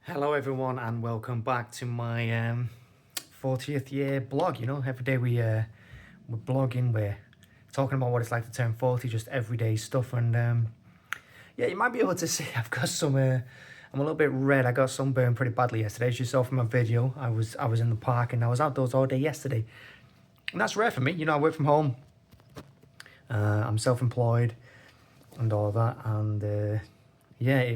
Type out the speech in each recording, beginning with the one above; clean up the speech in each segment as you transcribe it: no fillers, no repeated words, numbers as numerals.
Hello everyone and welcome back to my 40th year blog. Every day we're blogging, we're talking about what it's like to turn 40, just everyday stuff. And yeah, you might be able to see I've got I'm a little bit red. I got sunburned pretty badly yesterday. As you saw from my video, I was in the park and I was outdoors all day yesterday. And that's rare for me. I work from home. I'm self-employed and all that. And yeah,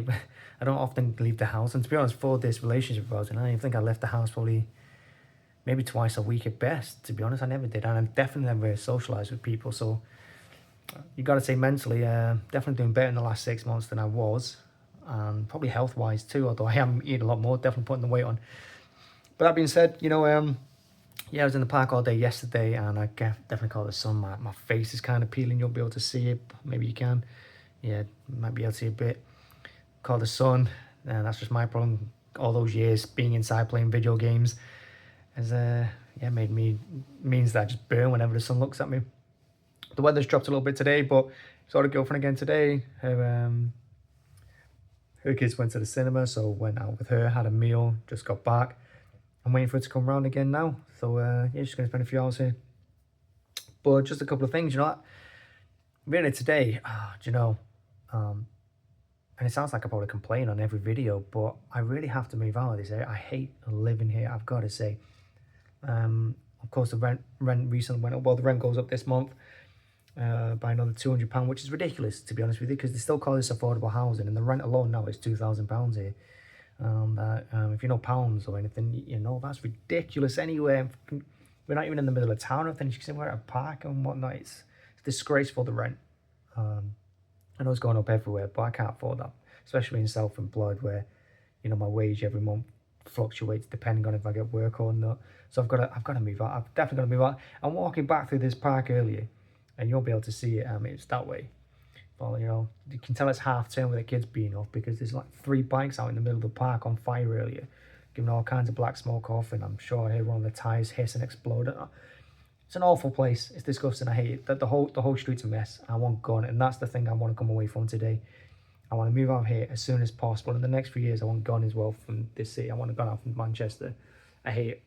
I don't often leave the house. And to be honest, for this relationship I was in, I think I left the house probably maybe twice a week at best. To be honest, I never did. And I definitely never socialised with people. So you got to say mentally, definitely doing better in the last 6 months than I was. And probably health-wise too, although I am eating a lot more, definitely putting the weight on. But that being said, yeah, I was in the park all day yesterday and I definitely caught the sun. My face is kind of peeling. You'll be able to see it. Maybe you can. Yeah, might be able to see a bit. Caught the sun, and that's just my problem. All those years being inside playing video games has means that I just burn whenever the sun looks at me. The weather's dropped a little bit today, but saw the girlfriend again today. Her kids went to the cinema, so went out with her, had a meal, just got back. I'm waiting for her to come round again now. So yeah, just gonna spend a few hours here. But just a couple of things, really today, and it sounds like I probably complain on every video, but I really have to move out of this area. I hate living here, I've got to say. Of course, the rent recently went up. Well, the rent goes up this month by another £200, which is ridiculous, to be honest with you, because they still call this affordable housing, and the rent alone now is £2,000 here. If you know pounds or anything, that's ridiculous anyway. We're not even in the middle of town or anything. You can say we're at a park and whatnot. It's disgraceful, the rent. I know it's going up everywhere, but I can't afford that, especially in self-employed where, my wage every month fluctuates depending on if I get work or not. So I've got to move out. I've definitely got to move out. I'm walking back through this park earlier, and you'll be able to see it. It's that way. Well, you can tell it's half term with the kids being off because there's like 3 bikes out in the middle of the park on fire earlier, giving all kinds of black smoke off, and I'm sure I hear one of the tires hiss and explode. It's an awful place. It's disgusting. I hate it. The whole street's a mess. I want gone, and that's the thing I want to come away from today. I want to move out of here as soon as possible. In the next few years, I want gone as well from this city. I want to go out from Manchester. I hate it.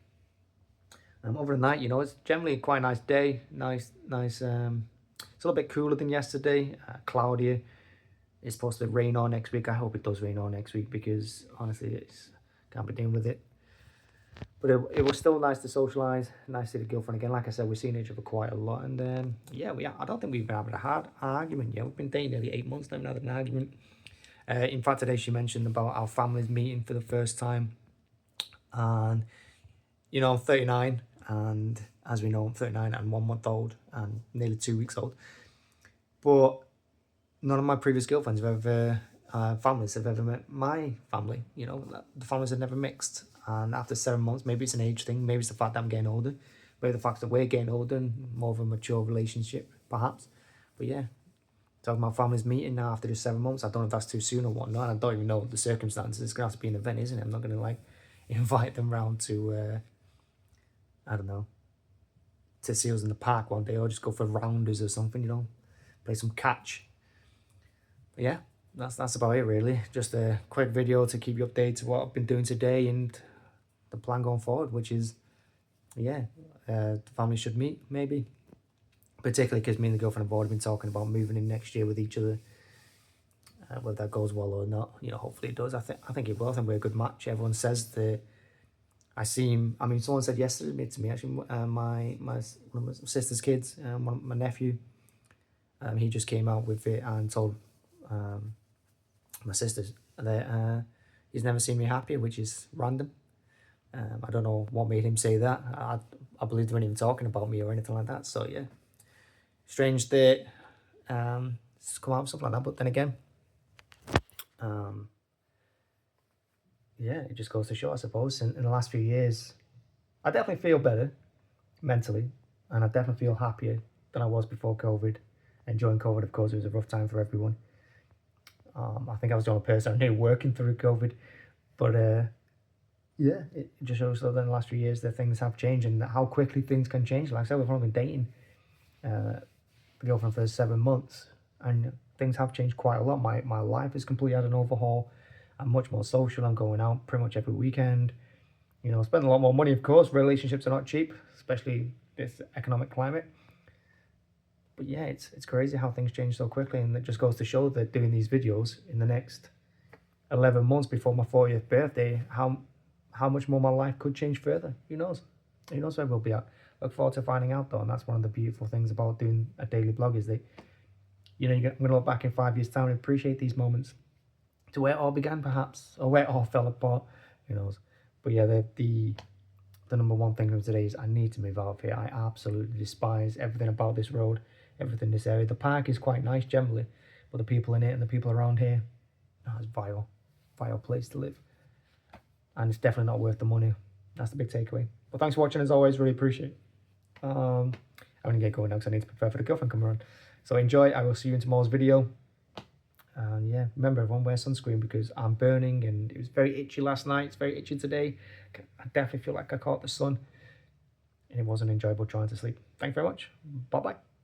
Other than that, it's generally quite a nice day. Nice. It's a little bit cooler than yesterday. Cloudier. It's supposed to rain on next week. I hope it does rain on next week because honestly, can't be dealing with it. But it was still nice to socialise, nice to see the girlfriend again. Like I said, we've seen each other quite a lot. And yeah, I don't think we've been having a hard argument yet. We've been dating nearly 8 months now, not an argument. In fact, today she mentioned about our families meeting for the first time. And, I'm 39. And as we know, I'm 39 and 1 month old and nearly 2 weeks old. But none of my previous girlfriends have ever, families have ever met my family. The families have never mixed. And after 7 months, maybe it's an age thing, maybe it's the fact that I'm getting older, maybe the fact that we're getting older and more of a mature relationship, perhaps. But yeah, talking about families meeting now after just 7 months, I don't know if that's too soon or whatnot, and I don't even know the circumstances. It's going to have to be an event, isn't it? I'm not going to, invite them round to, I don't know, to see us in the park one day, or just go for rounders or something, play some catch. But yeah, that's about it, really. Just a quick video to keep you updated to what I've been doing today and the plan going forward, which is, the family should meet, maybe. Particularly because me and the girlfriend have already been talking about moving in next year with each other. Whether that goes well or not, hopefully it does. I think it will. I think we're a good match. Everyone says that someone said yesterday to me, actually, one of my sister's kids, my nephew, he just came out with it and told my sisters that he's never seen me happier, which is random. I don't know what made him say that. I believe they weren't even talking about me or anything like that. So yeah, strange that it's come out with something like that. But then again, yeah, it just goes to show, I suppose. In the last few years, I definitely feel better mentally, and I definitely feel happier than I was before COVID. And during COVID, of course, it was a rough time for everyone. I think I was the only person I knew working through COVID, but yeah, it just shows that in the last few years that things have changed and how quickly things can change. Like I said, we've only been dating the girlfriend for 7 months, and things have changed quite a lot. My life has completely had an overhaul. I'm much more social. I'm going out pretty much every weekend. You know, spending a lot more money, of course. Relationships are not cheap, especially this economic climate. But yeah, it's crazy how things change so quickly, and it just goes to show that doing these videos in the next 11 months before my 40th birthday, how much more my life could change further. Who knows? Who knows where we'll be at? Look forward to finding out though, and that's one of the beautiful things about doing a daily blog is that, you know, I'm going to look back in 5 years' time and appreciate these moments to where it all began, perhaps, or where it all fell apart. Who knows? But yeah, the number one thing from today is I need to move out of here. I absolutely despise everything about this road, everything in this area. The park is quite nice generally, but the people in it and the people around here, oh, it's vile place to live. And it's definitely not worth the money. That's the big takeaway. But thanks for watching as always, really appreciate it. I'm gonna get going now because I need to prepare for the girlfriend coming around. So enjoy, I will see you in tomorrow's video. And yeah, remember everyone, wear sunscreen because I'm burning and it was very itchy last night. It's very itchy today. I definitely feel like I caught the sun and it wasn't enjoyable trying to sleep. Thanks very much. Bye-bye.